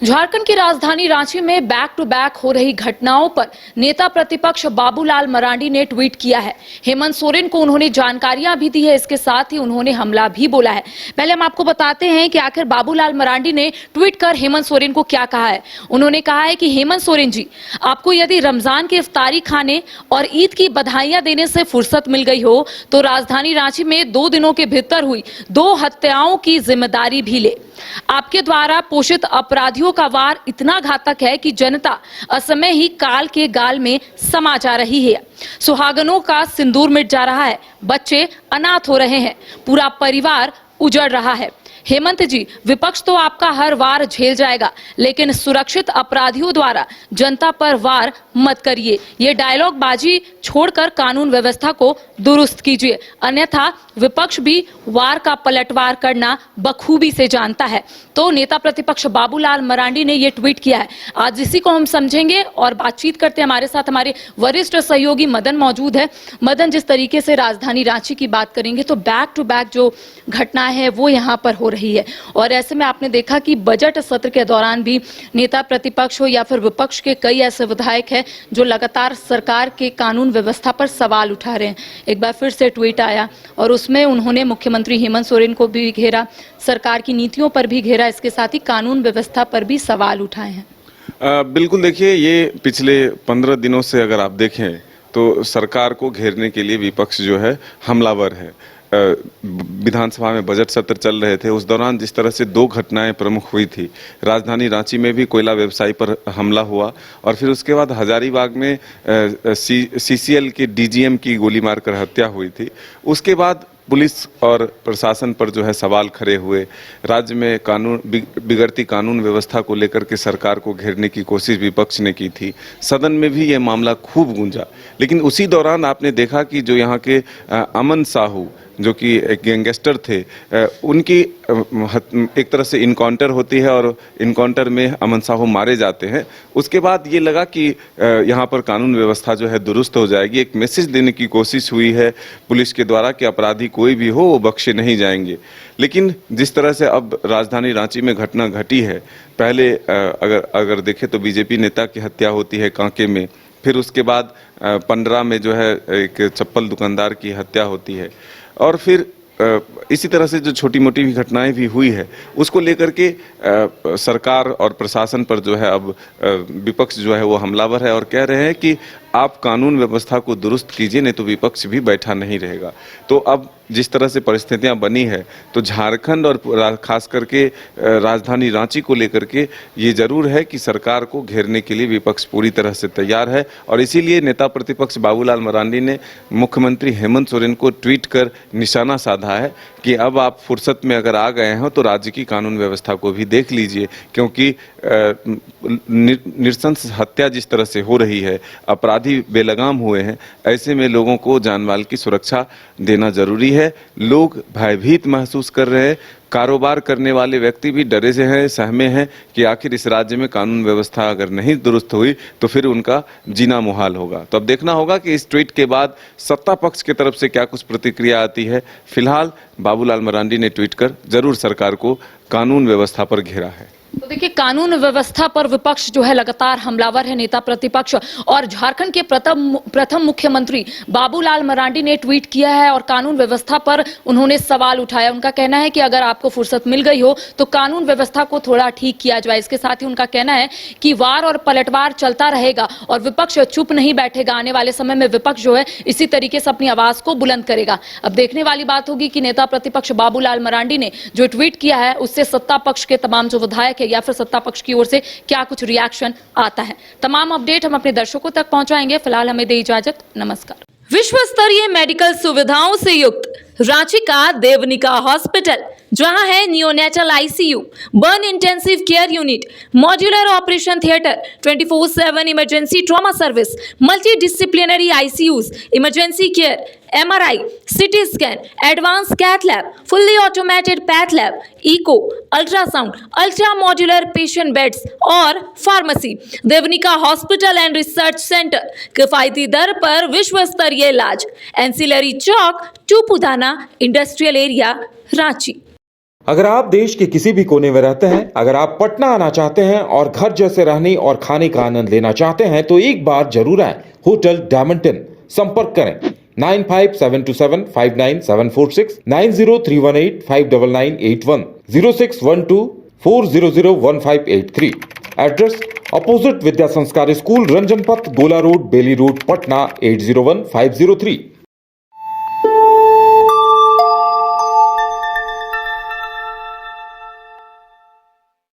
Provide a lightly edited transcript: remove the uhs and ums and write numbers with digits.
झारखंड की राजधानी रांची में बैक टू बैक हो रही घटनाओं पर नेता प्रतिपक्ष बाबूलाल मरांडी ने ट्वीट किया है। हेमंत सोरेन को उन्होंने जानकारियां भी दी है, इसके साथ ही उन्होंने हमला भी बोला है। पहले हम आपको बताते हैं कि आखिर बाबूलाल मरांडी ने ट्वीट कर हेमंत सोरेन को क्या कहा है। उन्होंने कहा है कि हेमंत सोरेन जी, आपको यदि रमजान के इफ्तारी खाने और ईद की बधाइयां देने से फुर्सत मिल गई हो तो राजधानी रांची में 2 दिनों के भीतर हुई 2 हत्याओं की जिम्मेदारी भी ले। आपके द्वारा पोषित अपराधियों का वार इतना घातक है कि जनता असमय ही काल के गाल में समा जा रही है। सुहागनों का सिंदूर मिट जा रहा है, बच्चे अनाथ हो रहे हैं, पूरा परिवार उजड़ रहा है। हेमंत जी, विपक्ष तो आपका हर वार झेल जाएगा, लेकिन सुरक्षित अपराधियों द्वारा जनता पर वार मत करिए। ये डायलॉग बाजी छोड़कर कानून व्यवस्था को दुरुस्त कीजिए, अन्यथा विपक्ष भी वार का पलटवार करना बखूबी से जानता है। तो नेता प्रतिपक्ष बाबूलाल मरांडी ने ये ट्वीट किया है। आज इसी को हम समझेंगे और बातचीत करते हैं। हमारे साथ हमारे वरिष्ठ सहयोगी मदन मौजूद है। मदन, जिस तरीके से राजधानी रांची की बात करेंगे तो बैक टू बैक जो घटनाएं हैं वो यहाँ पर हो रही है, और ऐसे में आपने देखा कि बजट सत्र के दौरान भी नेता प्रतिपक्ष हो या फिर विपक्ष के कई ऐसे विधायक हैं जो लगातार सरकार के कानून व्यवस्था पर सवाल उठा रहे हैं। एक बार फिर से ट्वीट आया और उसमें उन्होंने मुख्यमंत्री हेमंत सोरेन को भी घेरा, सरकार की नीतियों पर भी घेरा, इसके साथ ही कानून व्यवस्था पर भी सवाल उठाए हैं। बिल्कुल, देखिए, ये पिछले 15 दिनों से अगर आप देखें तो सरकार को घेरने के लिए विपक्ष जो है हमलावर है। विधानसभा में बजट सत्र चल रहे थे, उस दौरान जिस तरह से 2 घटनाएं प्रमुख हुई थी। राजधानी रांची में भी कोयला व्यवसायी पर हमला हुआ और फिर उसके बाद हजारीबाग में सीसीएल के डीजीएम की गोली मारकर हत्या हुई थी। उसके बाद पुलिस और प्रशासन पर जो है सवाल खड़े हुए। राज्य में बिगड़ती कानून व्यवस्था को लेकर के सरकार को घेरने की कोशिश विपक्ष ने की थी। सदन में भी ये मामला खूब गूंजा, लेकिन उसी दौरान आपने देखा कि जो यहाँ के अमन साहू, जो कि एक गैंगस्टर थे, उनकी एक तरह से इनकाउंटर होती है और इनकाउंटर में अमन साहू मारे जाते हैं। उसके बाद ये लगा कि यहाँ पर कानून व्यवस्था जो है दुरुस्त हो जाएगी। एक मैसेज देने की कोशिश हुई है पुलिस के द्वारा कि अपराधी कोई भी हो वो बख्शे नहीं जाएंगे। लेकिन जिस तरह से अब राजधानी रांची में घटना घटी है, पहले अगर देखें तो बीजेपी नेता की हत्या होती है कांके में, फिर उसके बाद पंडरा में जो है एक चप्पल दुकानदार की हत्या होती है, और फिर इसी तरह से जो छोटी मोटी भी घटनाएं भी हुई है, उसको लेकर के सरकार और प्रशासन पर जो है अब विपक्ष जो है वो हमलावर है और कह रहे हैं कि आप कानून व्यवस्था को दुरुस्त कीजिए, नहीं तो विपक्ष भी बैठा नहीं रहेगा। तो अब जिस तरह से परिस्थितियां बनी है तो झारखंड और खास करके राजधानी रांची को लेकर के ये जरूर है कि सरकार को घेरने के लिए विपक्ष पूरी तरह से तैयार है, और इसीलिए नेता प्रतिपक्ष बाबूलाल मरांडी ने मुख्यमंत्री हेमंत सोरेन को ट्वीट कर निशाना साधा है कि अब आप फुर्सत में अगर आ गए हो तो राज्य की कानून व्यवस्था को भी देख लीजिए, क्योंकि नृशंस हत्या जिस तरह से हो रही है, अपराधी बेलगाम हुए हैं, ऐसे में लोगों को जानमाल की सुरक्षा देना जरूरी है। लोग भयभीत महसूस कर रहे हैं, कारोबार करने वाले व्यक्ति भी डरे से हैं, सहमे हैं कि आखिर इस राज्य में कानून व्यवस्था अगर नहीं दुरुस्त हुई तो फिर उनका जीना मुहाल होगा। तो अब देखना होगा कि इस ट्वीट के बाद सत्ता पक्ष की तरफ से क्या कुछ प्रतिक्रिया आती है। फिलहाल बाबूलाल मरांडी ने ट्वीट कर जरूर सरकार को कानून व्यवस्था पर घेरा है। तो देखिए, कानून व्यवस्था पर विपक्ष जो है लगातार हमलावर है, नेता प्रतिपक्ष, और झारखंड के प्रथम मुख्यमंत्री बाबूलाल मरांडी ने ट्वीट किया है और कानून व्यवस्था पर उन्होंने सवाल उठाया। उनका कहना है कि अगर आपको फुर्सत मिल गई हो तो कानून व्यवस्था को थोड़ा ठीक किया जाए। इसके साथ ही उनका कहना है कि वार और पलटवार चलता रहेगा और विपक्ष चुप नहीं बैठेगा। आने वाले समय में विपक्ष जो है इसी तरीके से अपनी आवाज को बुलंद करेगा। अब देखने वाली बात होगी कि नेता प्रतिपक्ष बाबूलाल मरांडी ने जो ट्वीट किया है उससे सत्ता पक्ष के तमाम जो विधायक या फिर सत्ता पक्ष की ओर से क्या कुछ रिएक्शन आता है। तमाम अपडेट हम अपने दर्शकों तक पहुंचाएंगे। फिलहाल हमें दे इजाजत, नमस्कार। विश्व स्तरीय मेडिकल सुविधाओं से युक्त रांची का देवनिका हॉस्पिटल, जहां है neonatal ICU, burn intensive care unit, modular operation theatre, 24/7 emergency trauma service, multi disciplinary ICUs, emergency care, MRI, CT scan, advance cath lab, fully automated path lab, echo, ultrasound, ultra modular patient beds और pharmacy. Devnika hospital and research centre, किफायती दर पर विश्व स्तरीय इलाज, ancillary Chowk, Tupudana industrial area, Ranchi. अगर आप देश के किसी भी कोने में रहते हैं, अगर आप पटना आना चाहते हैं और घर जैसे रहने और खाने का आनंद लेना चाहते हैं तो एक बार जरूर आए होटल डायमंटन। संपर्क करें 9572759746, 9031859981, 0612400158 एड्रेस अपोजिट विद्या संस्कार स्कूल, रंजन पथ, गोला रोड, बेली रोड, पटना 801503।